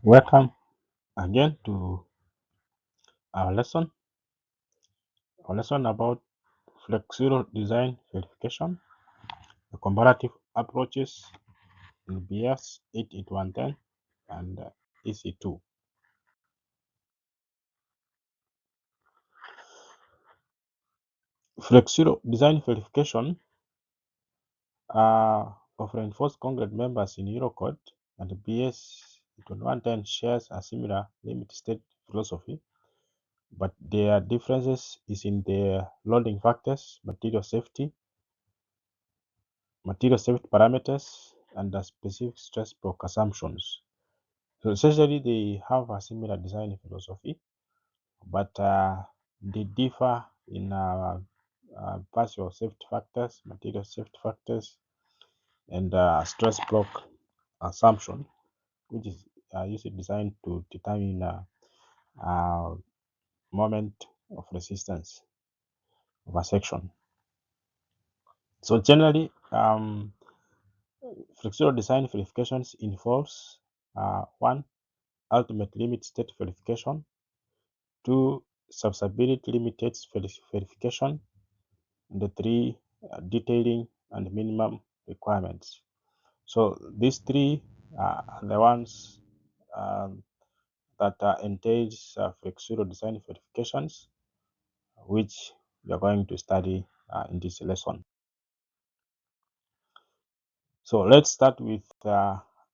Welcome again to our lesson. Our lesson about Flexural design verification, the comparative approaches in BS 88110 and EC2. Flexural design verification of reinforced concrete members in Eurocode and BS 88110 shares a similar limit state philosophy, but their differences is in their loading factors, material safety parameters, and the specific stress block assumptions. So essentially, they have a similar design philosophy, but they differ in partial safety factors, material safety factors, and stress block assumption, which is usually designed to determine uh, moment of resistance of a section. So generally, flexible design verifications involves one, ultimate limit state verification, two, substability limit states verification, and the three, detailing and minimum requirements. So these three are the ones that entails flexible design verifications, which we are going to study in this lesson. So let's start with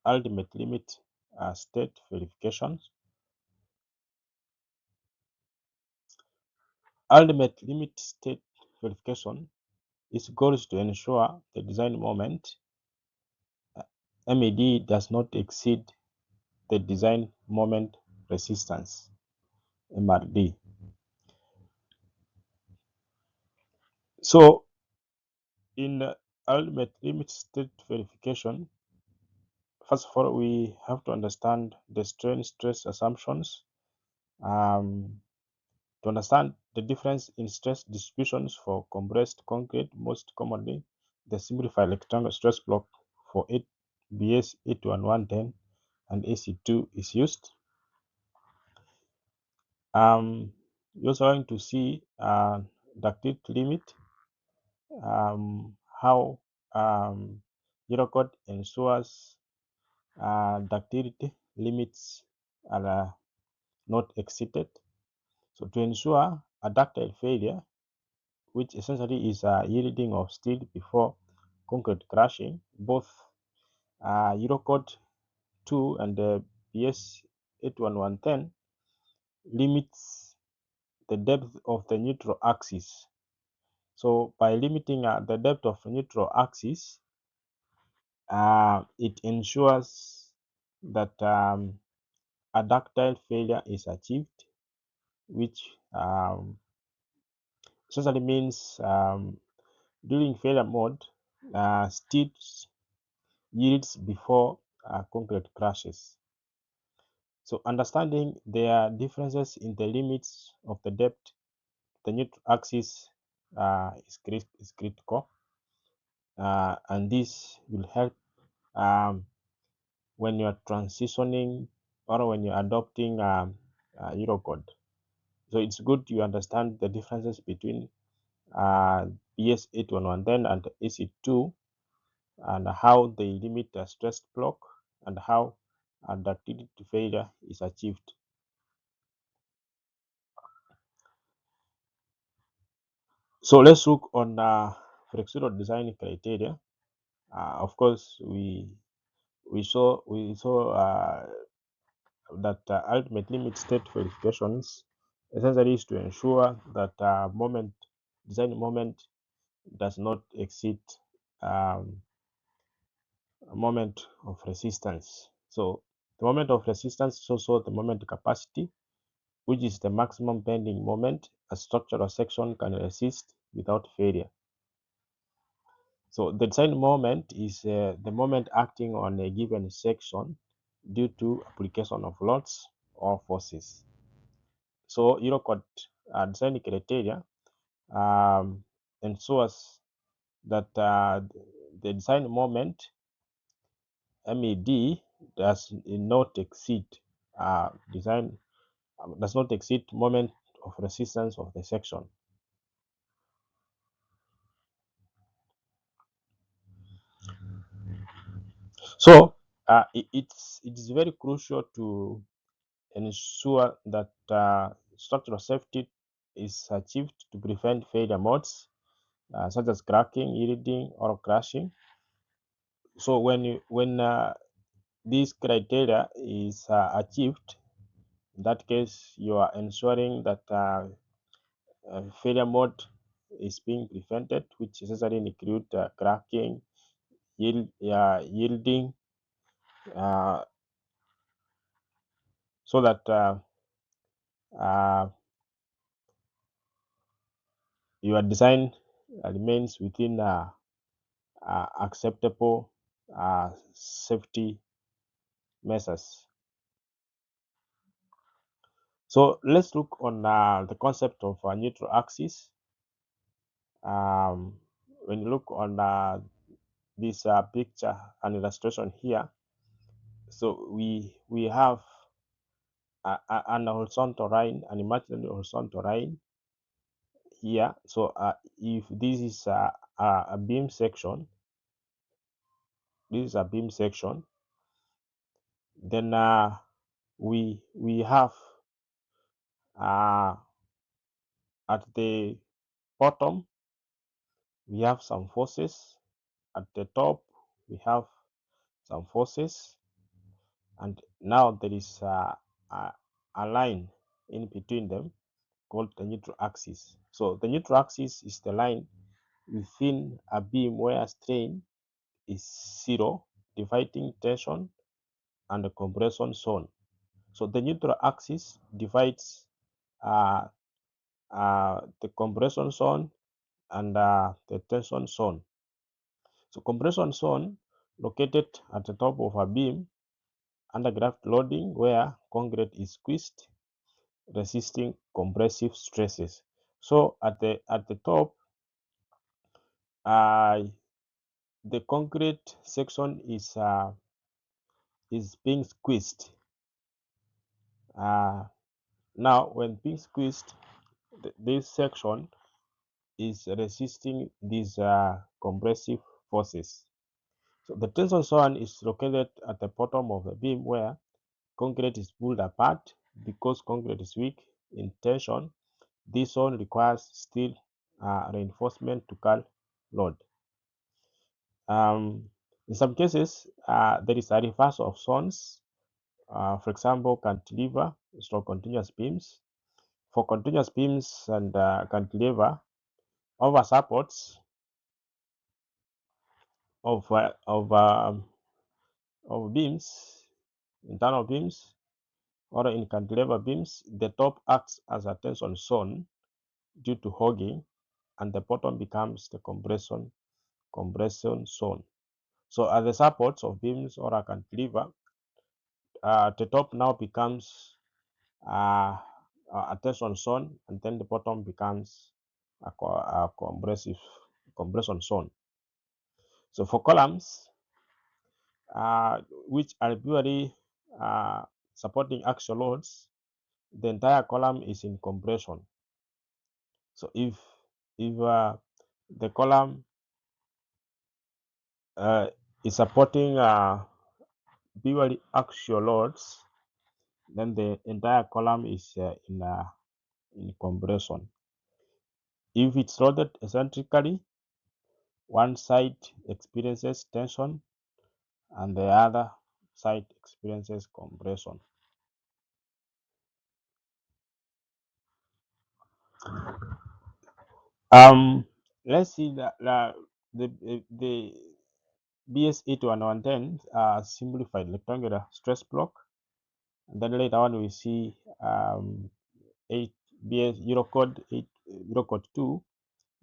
ultimate limit state verifications. Ultimate limit state verification its goal is to ensure the design moment MED does not exceed the design moment resistance MRD. So in ultimate limit state verification, first of all, we have to understand the strain stress assumptions. To understand the difference in stress distributions for compressed concrete, most commonly the simplified rectangular stress block for BS 81110 and AC2 is used. You're also going to see ductility limit, how Eurocode ensures ductility limits are not exceeded. So to ensure a ductile failure, which essentially is a yielding of steel before concrete crushing, both Eurocode 2 and the BS 81110 limits the depth of the neutral axis. So by limiting the depth of the neutral axis, it ensures that a ductile failure is achieved, which essentially means during failure mode, steel yields before concrete crashes. So understanding their differences in the limits of the depth, the neutral axis is critical, and this will help when you're transitioning or when you're adopting Eurocode. So it's good you understand the differences between BS 81110 and AC2 and how they limit the stress block and how ductility failure is achieved. So let's look on flexible design criteria. Of course, we saw that ultimate limit state verifications essentially is to ensure that design moment does not exceed um, a moment of resistance. So the moment of resistance is also the moment capacity, which is the maximum bending moment a structural section can resist without failure. So the design moment is the moment acting on a given section due to application of loads or forces. So Eurocode design criteria ensures that the design moment MED does not exceed design does not exceed moment of resistance of the section. So it's very crucial to ensure that structural safety is achieved to prevent failure modes such as cracking, yielding, or crashing. So when this criteria is achieved, in that case, you are ensuring that failure mode is being prevented, which necessarily include cracking, yielding, uh, so that uh, your design remains within acceptable safety measures. So let's look on the concept of neutral axis. Um, when you look on this picture and illustration here, so we have an horizontal line, an imaginary horizontal line here. So if this is a beam section, this is a beam section, then we have uh, at the bottom we have some forces, at the top we have some forces, and now there is a line in between them called the neutral axis. So the neutral axis is the line within a beam where strain is zero, dividing tension and the compression zone. So the neutral axis divides uh, the compression zone and the tension zone. So compression zone located at the top of a beam under gravity loading where concrete is squeezed, resisting compressive stresses. So at the top, uh, the concrete section is being squeezed. Now, when being squeezed, this section is resisting these compressive forces. So the tension zone is located at the bottom of the beam where concrete is pulled apart because concrete is weak in tension. This zone requires steel reinforcement to carry load. In some cases, there is a reverse of zones. For example, cantilever, stroke continuous beams. For continuous beams and cantilever, over supports of uh, of um, of beams, internal beams, or in cantilever beams, the top acts as a tension zone due to hogging, and the bottom becomes the compression zone. So at the supports of beams or a cantilever, the top now becomes a tension zone, and then the bottom becomes a compression zone. So for columns, which are purely supporting axial loads, the entire column is in compression. So if the column is supporting purely axial loads, then the entire column is in compression. If it's loaded eccentrically, one side experiences tension and the other side experiences compression. Let's see the BS 81110 simplified rectangular stress block. And then later on we see 8 BS Eurocode 8 Eurocode 2,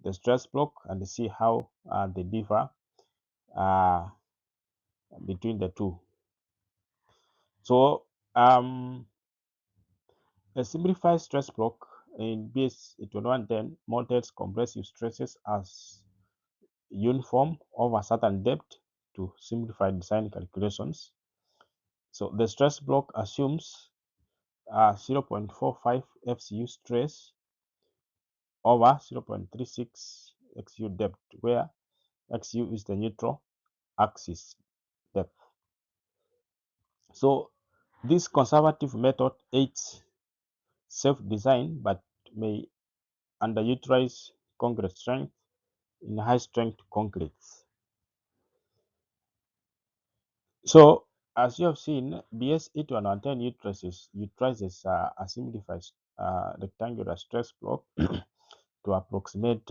the stress block, and see how they differ uh, between the two. So a simplified stress block in BS 81110 models compressive stresses as uniform over certain depth to simplify design calculations. So the stress block assumes 0.45 FCU stress over 0.36 XU depth, where XU is the neutral axis depth. So this conservative method aids self-design but may underutilize concrete strength in high-strength concretes. So as you have seen, BS 8110 utilizes a simplified rectangular stress block to approximate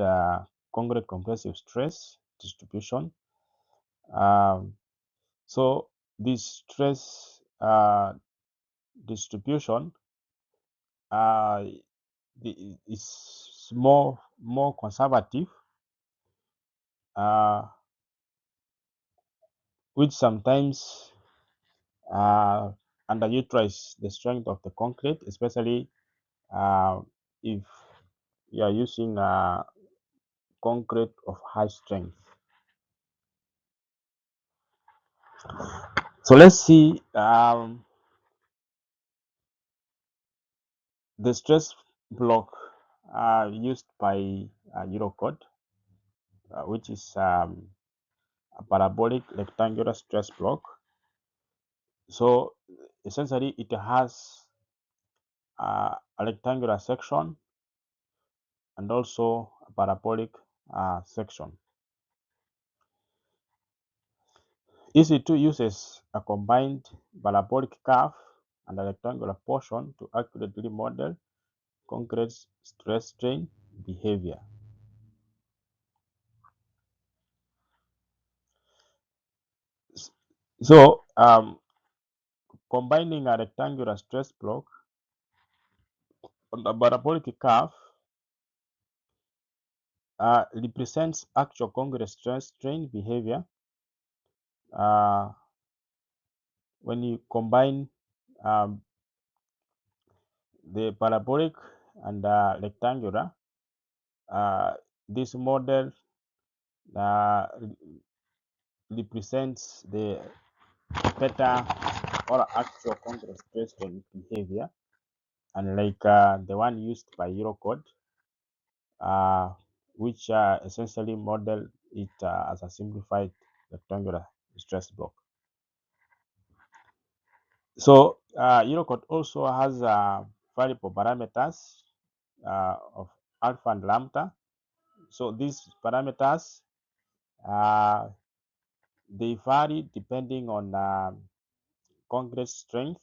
concrete compressive stress distribution. So this stress distribution is more conservative, which sometimes underutilize the strength of the concrete, especially if you are using concrete of high strength. So let's see the stress block used by Eurocode, which is a parabolic rectangular stress block. So essentially it has a rectangular section and also a parabolic section. EC2 uses a combined parabolic curve and a rectangular portion to accurately model concrete stress strain behavior. So combining a rectangular stress block on the parabolic curve represents actual concrete stress strain behavior when you combine the parabolic and rectangular. This model represents the better or actual concrete stress strain behavior, unlike the one used by Eurocode, which essentially model it as a simplified rectangular stress block. So Eurocode also has variable parameters of alpha and lambda. So these parameters they vary depending on concrete strength.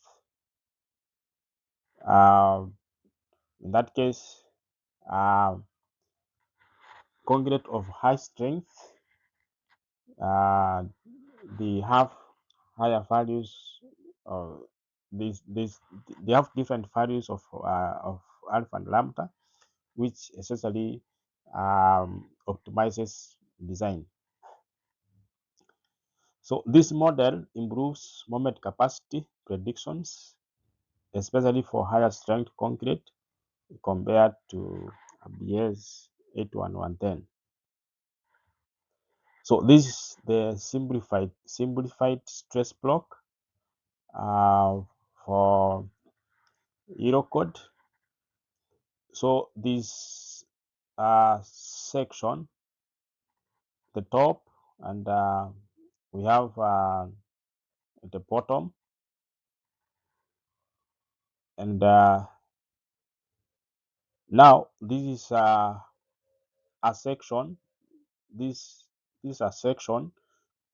In that case, concrete of high strength, they have higher values. They have different values of alpha and lambda, which essentially optimizes design. So this model improves moment capacity predictions, especially for higher strength concrete compared to BS 81110. So this is the simplified stress block for Eurocode. So this section, the top, and we have the bottom, and now this is a section. This is a section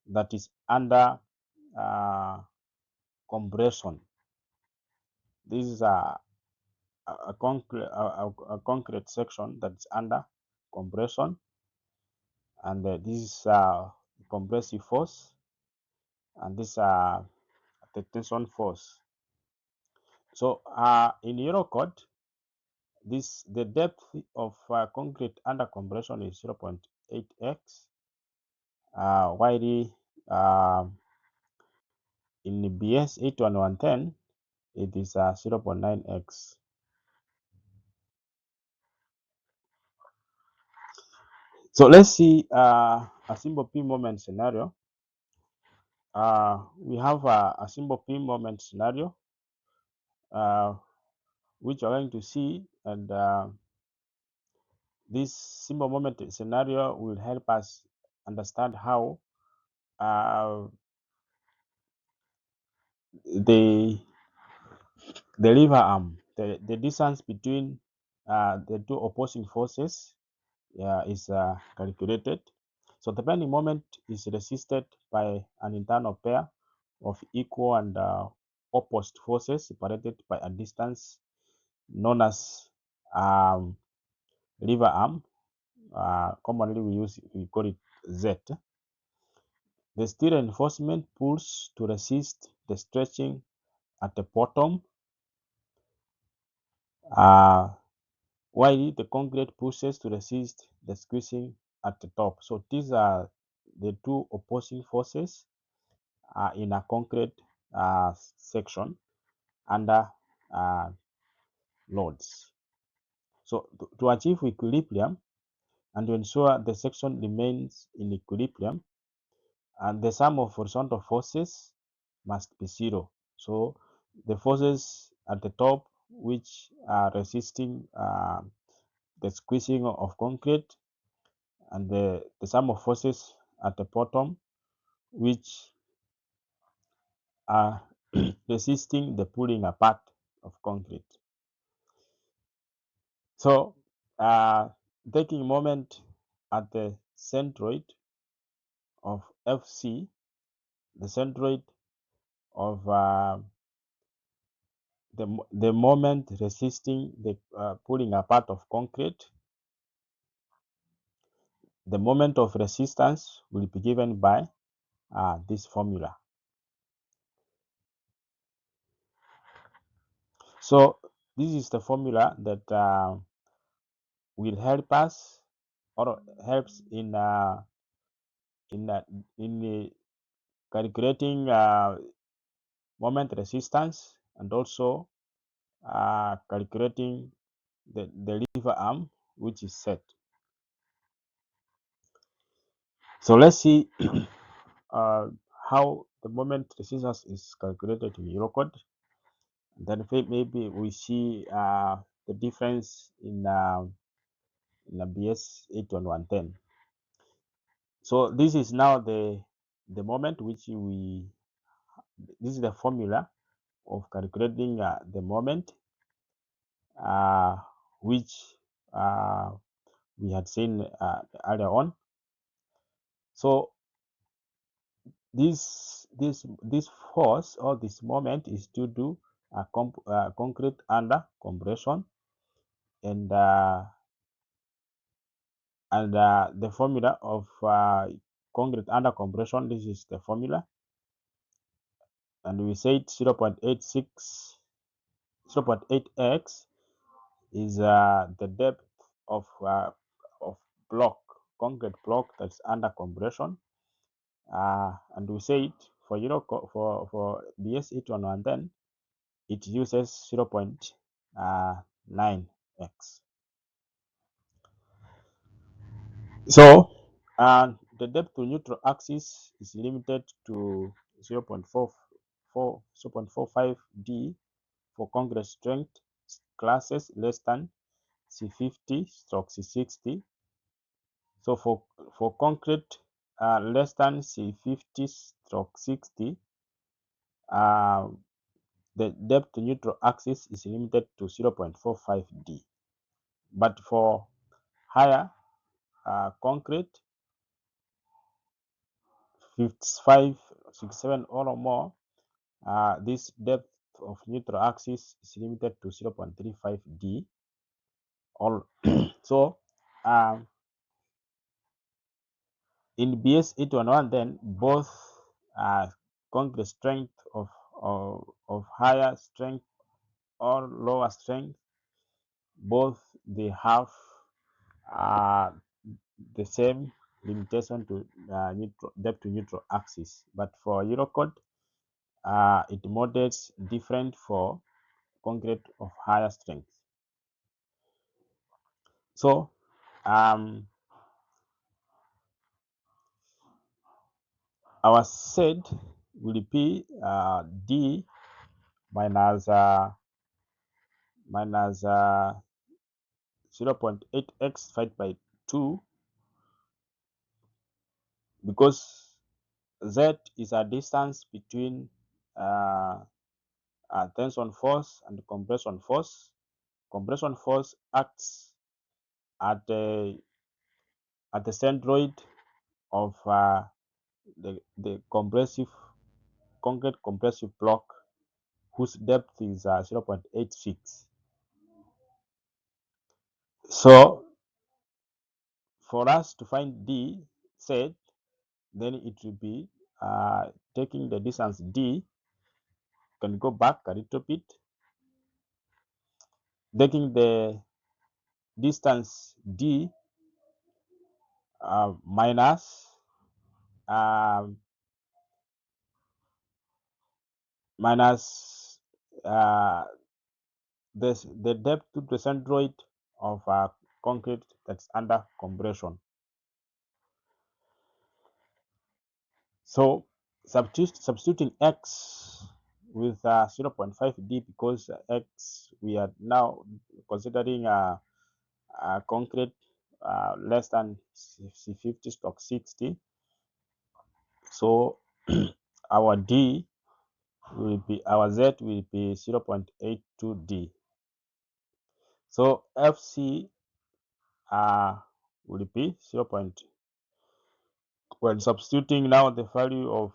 that is under compression. This is a concrete section that's under compression, and this is compressive force, and this the tension force. So in Eurocode, the depth of concrete under compression is 0.8x, while in BS 81110 it is 0.9x. So let's see a simple P moment scenario. We have a simple P moment scenario which we're going to see, and this simple moment scenario will help us understand how the lever arm, the distance between the two opposing forces is calculated. So the bending moment is resisted by an internal pair of equal and opposed forces separated by a distance known as lever arm. Commonly we call it Z. The steel reinforcement pulls to resist the stretching at the bottom, while the concrete pushes to resist the squeezing at the top. So these are the two opposing forces in a concrete section under loads. So to achieve equilibrium and to ensure the section remains in equilibrium, and the sum of horizontal forces must be zero. So the forces at the top which are resisting the squeezing of concrete, and the sum of forces at the bottom which are resisting the pulling apart of concrete. So taking moment at the centroid of FC, the centroid of the moment resisting the pulling apart of concrete, the moment of resistance will be given by this formula. So this is the formula that will help us, or helps in calculating moment resistance, and also calculating the lever arm which is set. So let's see how the moment resistance is calculated in Eurocode. Then maybe we see the difference in a BS 81110. So this is now the moment which this is the formula of calculating the moment which we had seen earlier on. So this force, or this moment, is due to concrete under compression, and the formula of concrete under compression, this is the formula, and we said 0.8x is the depth of block, concrete block that's under compression, and we said for for BS 81110 it uses 0.9x. So the depth to neutral axis is limited to 0.45 d for concrete strength classes less than C50/C60. So for concrete less than C50/60, the depth to neutral axis is limited to 0.45 d. But for higher concrete 55, 67 or more, this depth of neutral axis is limited to 0.35 d. All so in BS 811, then both concrete strength of higher strength or lower strength, both they have the same limitation to depth to neutral axis. But for Eurocode, it models different for concrete of higher strength. So our set will be D minus minus 0.8x divided by 2, because z is a distance between tension force and compression force. Compression force acts at the centroid of the concrete compressive block, whose depth is 0.86. So for us to find d z, then it will be taking the distance d. Can go back a little bit, taking the distance d minus minus the depth to the centroid of concrete that's under compression. So substituting x with 0.5d, because x we are now considering concrete less than 50/60. So our d will be, our z will be 0.82d. So fc will be 0. When substituting now the value of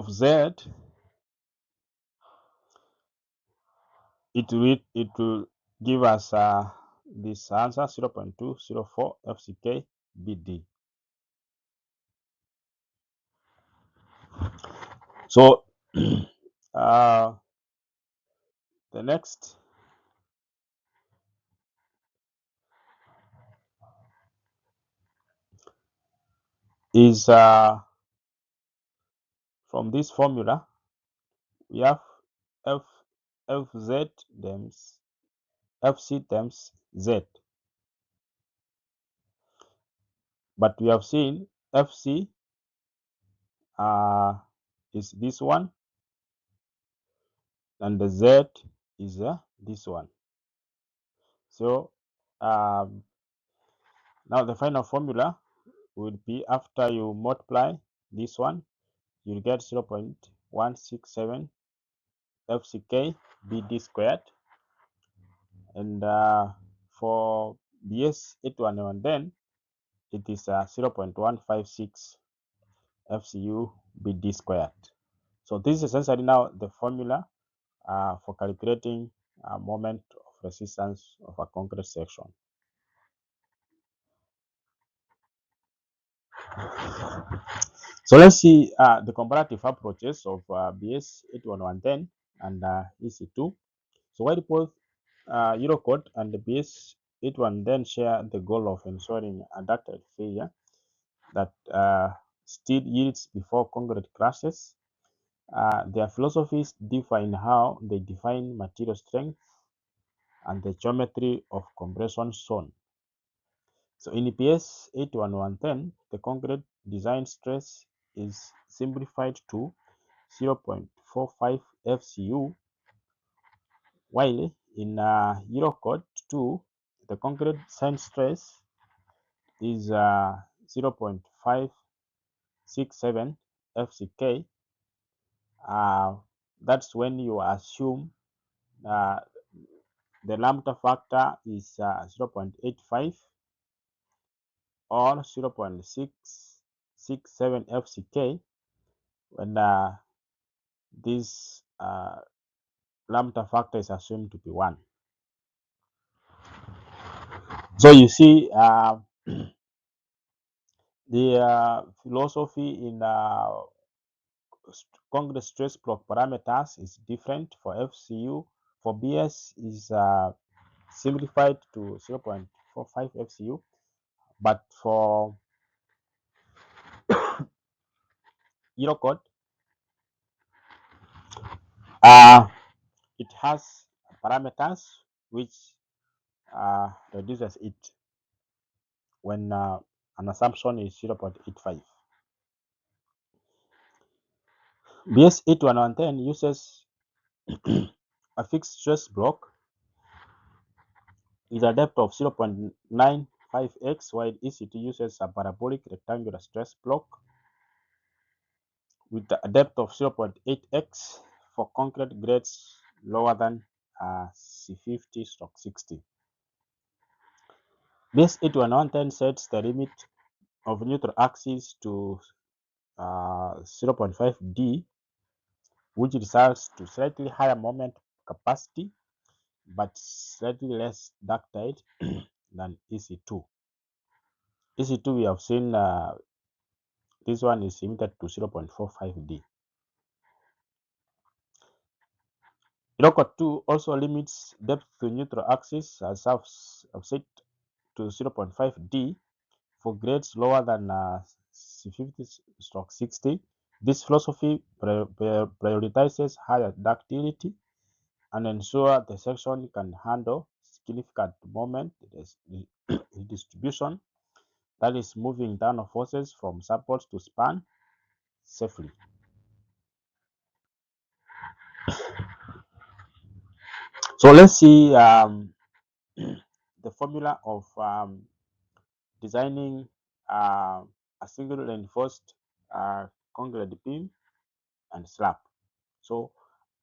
z, it will give us this answer, 0.204 fck bd. So the next is from this formula we have fz times fc times z, but we have seen fc is this one, and the z is this one. So now the final formula would be, after you multiply this one, you'll get 0.167 fck bd squared. And for BS 811, then it is 0.156 FCU BD squared. So this is essentially now the formula for calculating moment of resistance of a concrete section. So let's see the comparative approaches of BS 81110 and EC2. So while both Eurocode and the BS 811 share the goal of ensuring a ductile failure that steel yields before concrete crashes, their philosophies differ in how they define material strength and the geometry of compression zone. So in EPS 81110, the concrete design stress is simplified to 0.45 FCU, while in Eurocode 2, the concrete design stress is 0.567 FCK. That's when you assume the lambda factor is 0.85 or 0.667 FCK, when this lambda factor is assumed to be 1. So you see the philosophy in concrete stress block parameters is different. For FCU, for BS is simplified to 0.45 FCU, but for Eurocode, it has parameters which reduces it when an assumption is 0.85. BS 81110 uses A fixed stress block with a depth of 0.95x, while EC2 uses a parabolic rectangular stress block with a depth of 0.8x for concrete grades lower than C50/60. This 8110 sets the limit of neutral axis to 0.5D, which results to slightly higher moment capacity but slightly less ductile than EC2. EC2 we have seen this one is limited to 0.45D. Eurocode 2 also limits depth to neutral axis as I've set to 0.5D for grades lower than C50/60. This philosophy prioritizes higher ductility and ensure the section can handle significant moment distribution, that is moving down forces from support to span safely. So let's see the formula of designing a single reinforced concrete beam and slab. So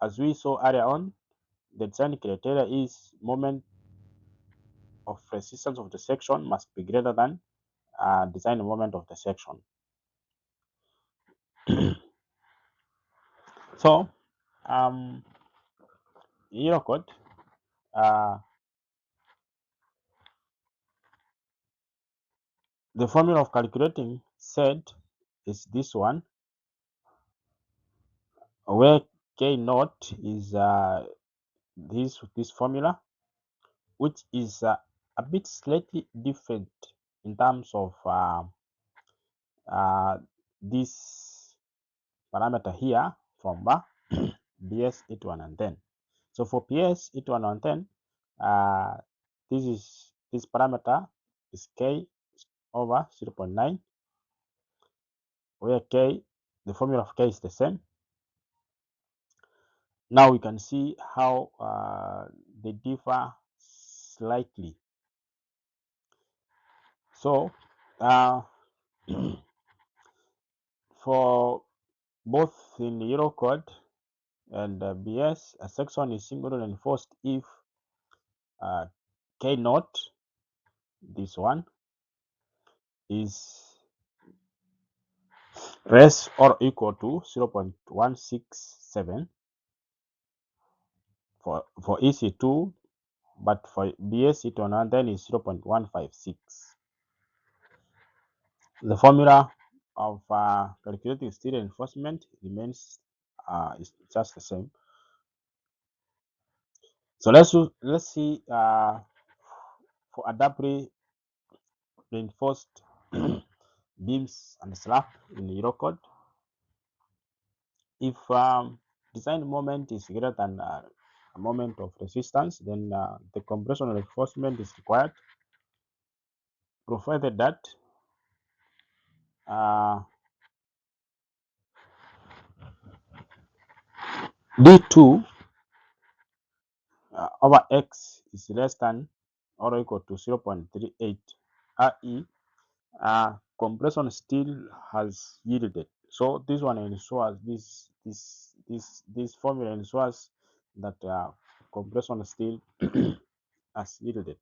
as we saw earlier on, the design criteria is moment of resistance of the section must be greater than design moment of the section. So Eurocode, the formula of calculating said is this one, where K naught is this formula, which is a bit slightly different in terms of this parameter here from BS 8110. So for PS 8110, this parameter is K over 0.9, where K, the formula of K is the same. Now we can see how they differ slightly. So for both in Eurocode and BS, a section is single reinforced if K naught, this one, is less or equal to 0.167 for EC2, but for BS it then is 0.156. The formula of calculating steel reinforcement remains is just the same. So let's see for a doubly reinforced beams and slab in Eurocode. If design moment is greater than a moment of resistance, then the compression reinforcement is required, provided that D2 over X is less than or equal to 0.38, i.e. Compression still has yielded. So this one ensures this formula ensures that compression still has yielded.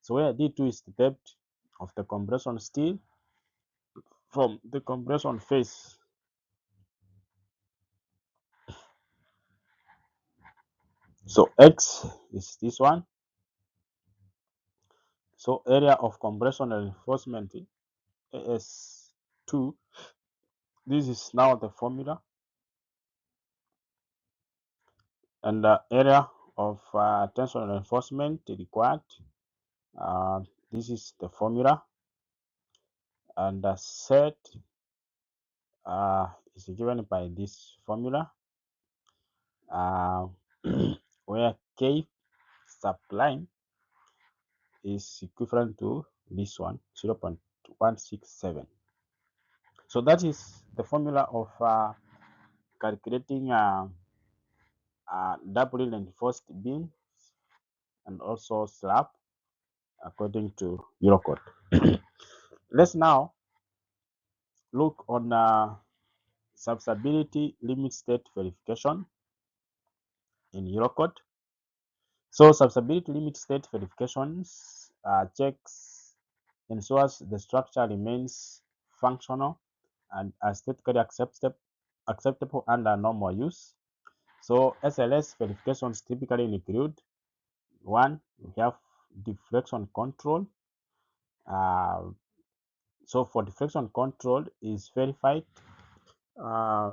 So where D2 is the depth of the compression steel from the compression phase. So X is this one. So area of compression reinforcement AS2. This is now the formula, and the area of tension reinforcement required. This is the formula, and the set is given by this formula, where K subline is equivalent to this one, 0.167. So that is the formula of calculating a double reinforced beam and also slab according to Eurocode. Let's now look on substability limit state verification in Eurocode. So substability limit state verifications checks ensures the structure remains functional and aesthetically acceptable under normal use. So SLS verifications typically include one, we have deflection control. Uh, so for deflection control is verified uh,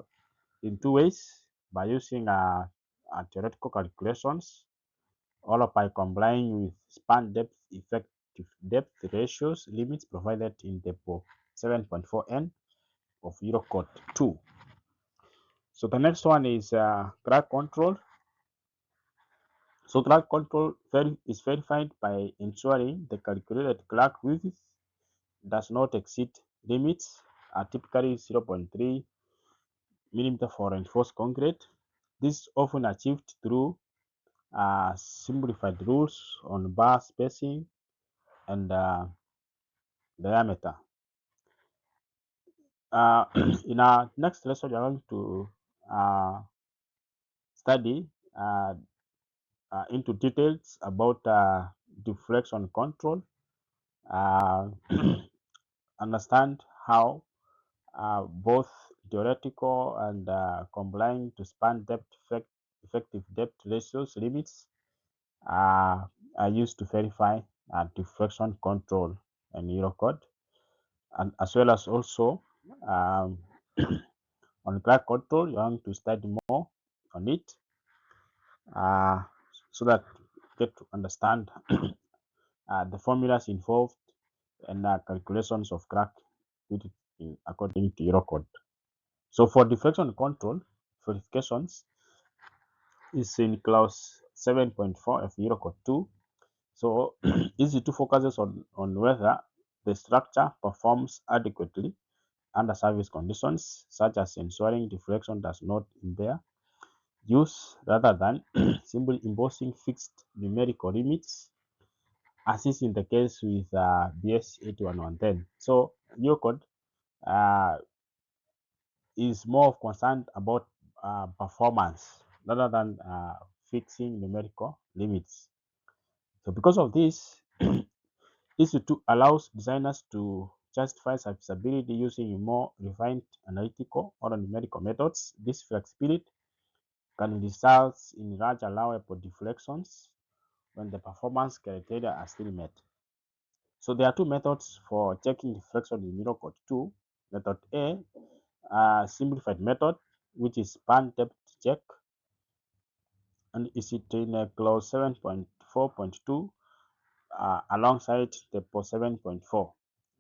in two ways by using theoretical calculations or by complying with span depth effective depth ratios limits provided in Depo 7.4N of Eurocode 2. So the next one is crack control. So crack control is verified by ensuring the calculated crack width does not exceed limits, typically 0.3 millimeter for reinforced concrete. This is often achieved through simplified rules on bar spacing and diameter. In our next lesson, we are going to study into details about deflection control, understand how both theoretical and complying to span depth effective depth ratios limits are used to verify deflection control and Eurocode, and as well as also um, on crack control, you're going to study more on it uh, so that you get to understand the formulas involved and calculations of crack according to Eurocode. So for deflection control verifications is in clause 7.4 of Eurocode 2. So EC2 focuses on whether the structure performs adequately under service conditions, such as ensuring deflection does not impair use rather than simply imposing fixed numerical limits, as is in the case with BS 81110. So Eurocode is more concerned about performance rather than fixing numerical limits. So because of this, EC2 allows designers to justify serviceability using more refined analytical or numerical methods. This flexibility can result in large allowable deflections when the performance criteria are still met. So there are two methods for checking deflection in Eurocode 2. Method A, simplified method, which is span depth check, and is it in clause 7.4.2 alongside the post 7.4.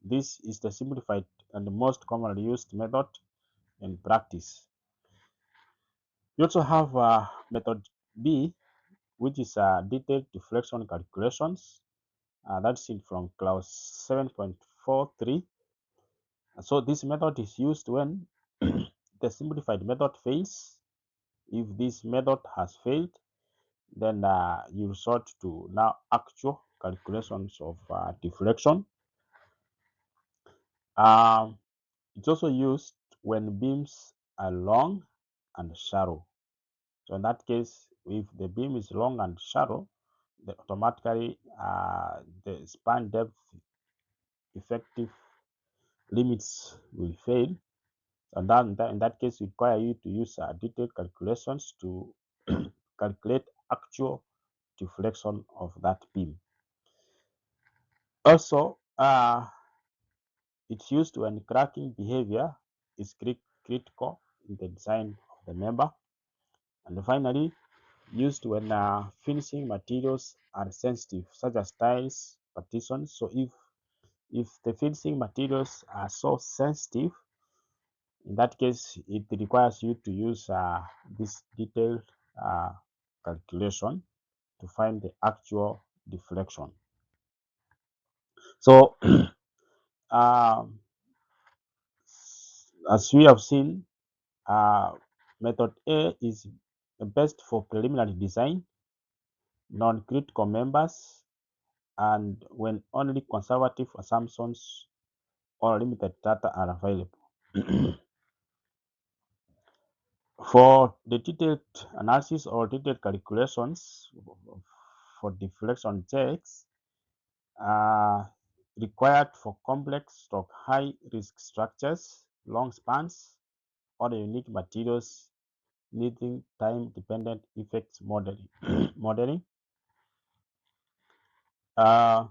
This is the simplified and the most commonly used method in practice. You also have method B, which is detailed deflection calculations. That's it from clause 7.43. So this method is used when the simplified method fails. If this method has failed, then you resort to now actual calculations of deflection. It's also used when beams are long and shallow. So in that case, if the beam is long and shallow, then automatically the span depth effective limits will fail. And then in that case, require you to use detailed calculations to calculate actual deflection of that beam. Also, it's used when cracking behavior is critical in the design of the member. And finally, used when finishing materials are sensitive, such as tiles, partitions. So if the finishing materials are so sensitive, in that case, it requires you to use this detailed uh, calculation to find the actual deflection. So, as we have seen, method A is best for preliminary design, non-critical members, and when only conservative assumptions or limited data are available. For the detailed analysis or detailed calculations for deflection checks required for complex or high risk structures, long spans, or unique materials needing time dependent effects modeling. modeling. Uh,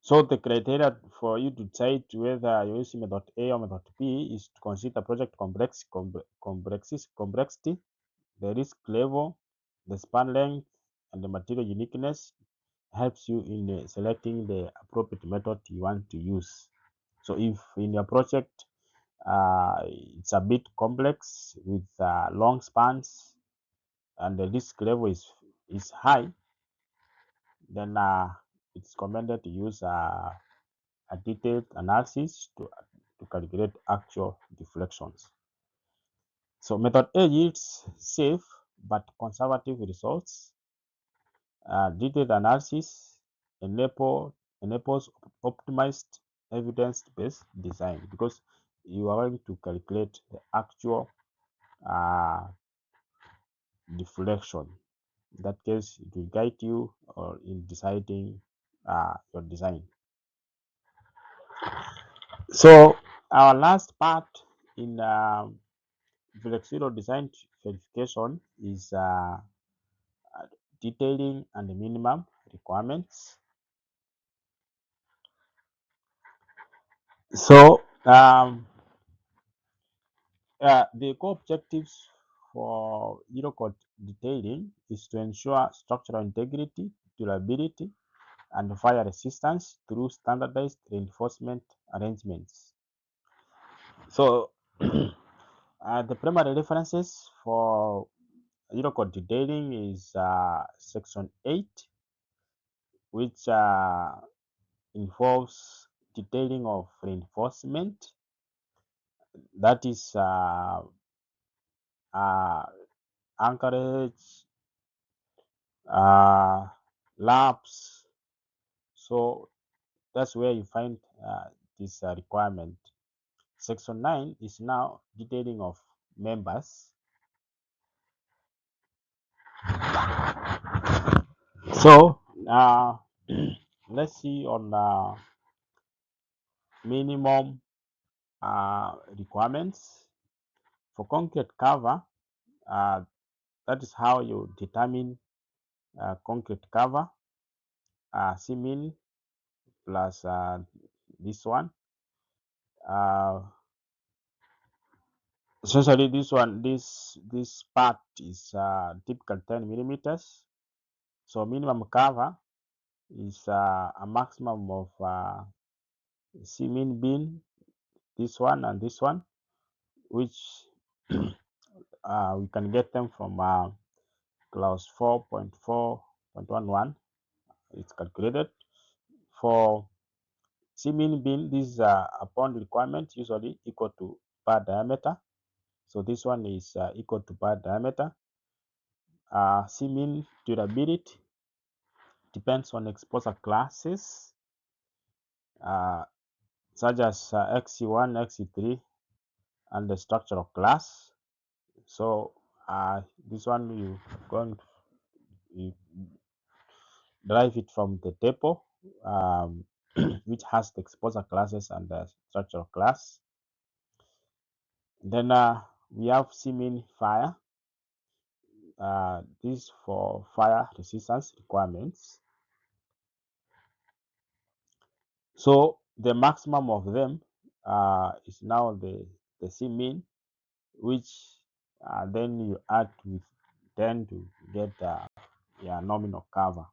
so the criteria for you to decide whether you're using method A or method B is to consider project complexity, the risk level, the span length, and the material uniqueness helps you in selecting the appropriate method you want to use. So if in your project it's a bit complex with long spans and the risk level is high, then it's recommended to use a detailed analysis to calculate actual deflections. So method A yields safe but conservative results. Detailed analysis enables optimized evidence-based design because you are going to calculate the actual uh, deflection. In that case, it will guide you or in deciding your design. So our last part in Flexural design verification is detailing and the minimum requirements. So the core objectives for Eurocode detailing is to ensure structural integrity, durability, and fire resistance through standardized reinforcement arrangements. So the primary references for Eurocode detailing is section 8, which involves detailing of reinforcement, that is uh, anchorage, labs. So that's where you find this requirement. Section 9 is now detailing of members. So let's see on minimum requirements for concrete cover. That is how you determine concrete cover. Cmin plus this one. Essentially, this part is typical 10 millimeters. So minimum cover is a maximum of cmin bin, this one and this one, which we can get them from clause 4.4.11. It's calculated for cmin bin. This is a bond requirement, usually equal to bar diameter. So this one is equal to bar diameter. Cmin durability depends on exposure classes such as XC1, XC3, and the structural class. So this one you going to derive it from the table, which has the exposure classes and the structural class. Then we have cmin fire. This for fire resistance requirements. So the maximum of them is now the cmin, which then you add with 10 to get your nominal cover.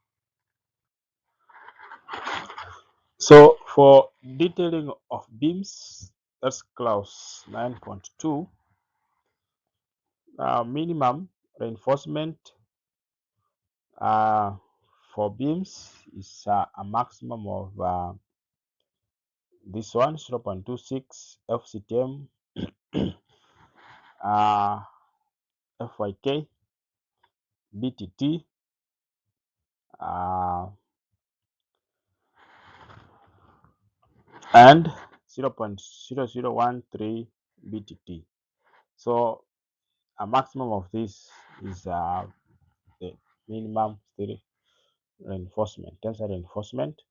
So for detailing of beams, that's clause 9.2. Minimum reinforcement for beams is a maximum of this one 0.26 FCTM FYK, BTT, and 0.0013 BTT. So a maximum of this is the minimum reinforcement, tensile reinforcement.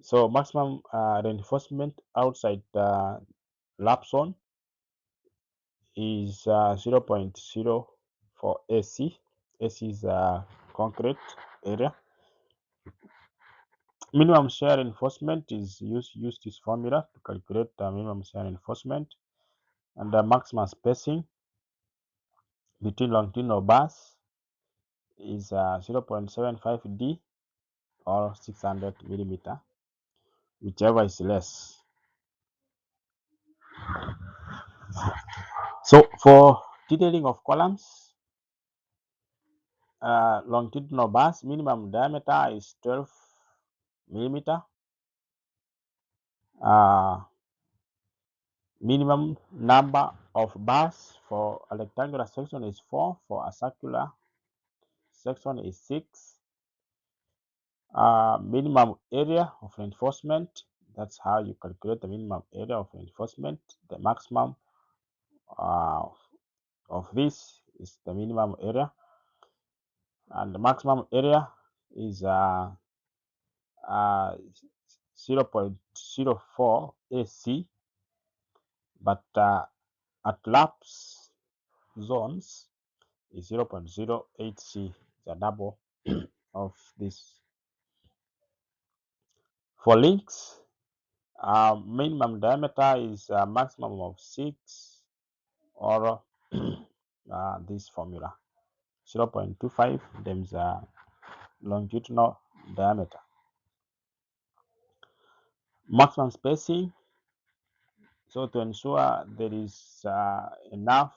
So maximum reinforcement outside the lap zone is 0.0 for AC. AC is concrete area. Minimum shear reinforcement is use this formula to calculate the minimum shear reinforcement, and the maximum spacing between longitudinal bars is 0.75 D or 600 millimeter, whichever is less. So for detailing of columns, longitudinal bars minimum diameter is 12 millimeter. Minimum number of bars for a rectangular section is 4. For a circular section is 6. Minimum area of reinforcement, that's how you calculate the minimum area of reinforcement. The maximum of this is the minimum area, and the maximum area is 0.04 AC, but at lapse zones is 0.08 C, the double of this. For links, minimum diameter is a maximum of 6, or this formula 0.25 times longitudinal diameter. Maximum spacing, so to ensure there is enough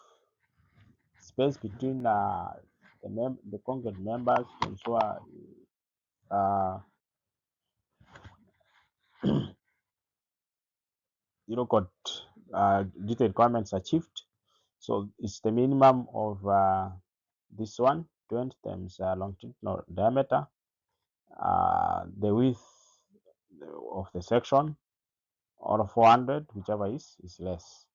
space between the concrete members, to ensure Eurocode detailed requirements achieved. So it's the minimum of this one, 20 times longitudinal diameter, the width of the section, or 400, whichever is less.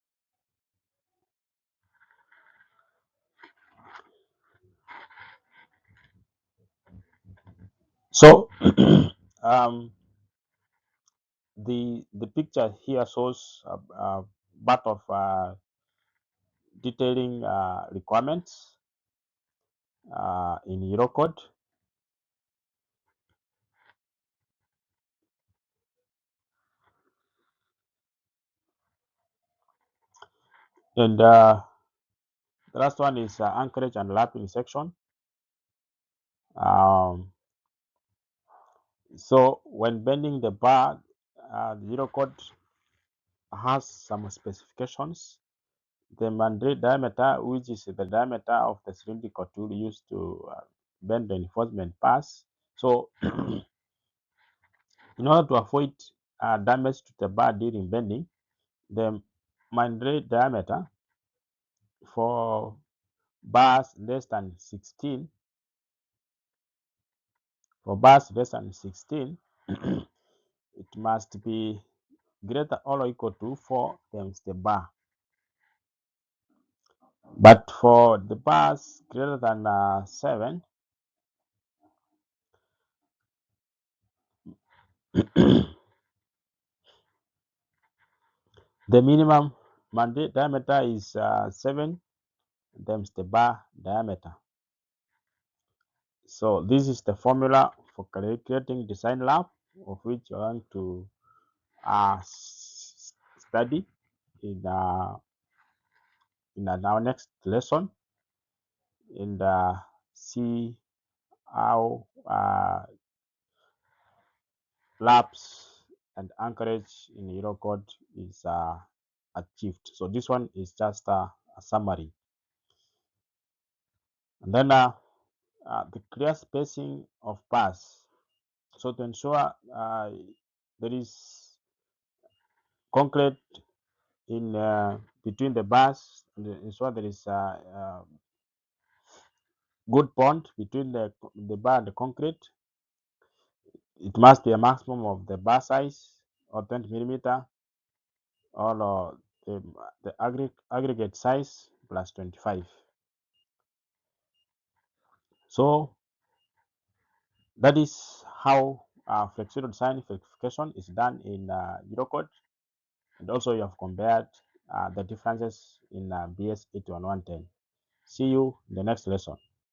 So the picture here shows part of detailing requirements in Eurocode. And the last one is anchorage and lapping section. So when bending the bar, the Eurocode has some specifications. The mandate diameter, which is the diameter of the cylindrical tool used to bend the reinforcement pass. So in order to avoid damage to the bar during bending, the mandate diameter for bars less than 16, it must be greater or equal to 4 times the bar. But for the bars greater than 7, the minimum mandate diameter is 7 times the bar diameter. So this is the formula for calculating design lap, of which you're going to study in our next lesson, and see how laps and anchorage in Eurocode is achieved. So this one is just a summary. And then the clear spacing of bars. So to ensure there is concrete in between the bars, and ensure there is good bond between the bar and the concrete. It must be a maximum of the bar size or 20 millimeter or the aggregate size plus 25. So that is how flexible design verification is done in Eurocode, and also you have compared the differences in BS 81110. See you in the next lesson.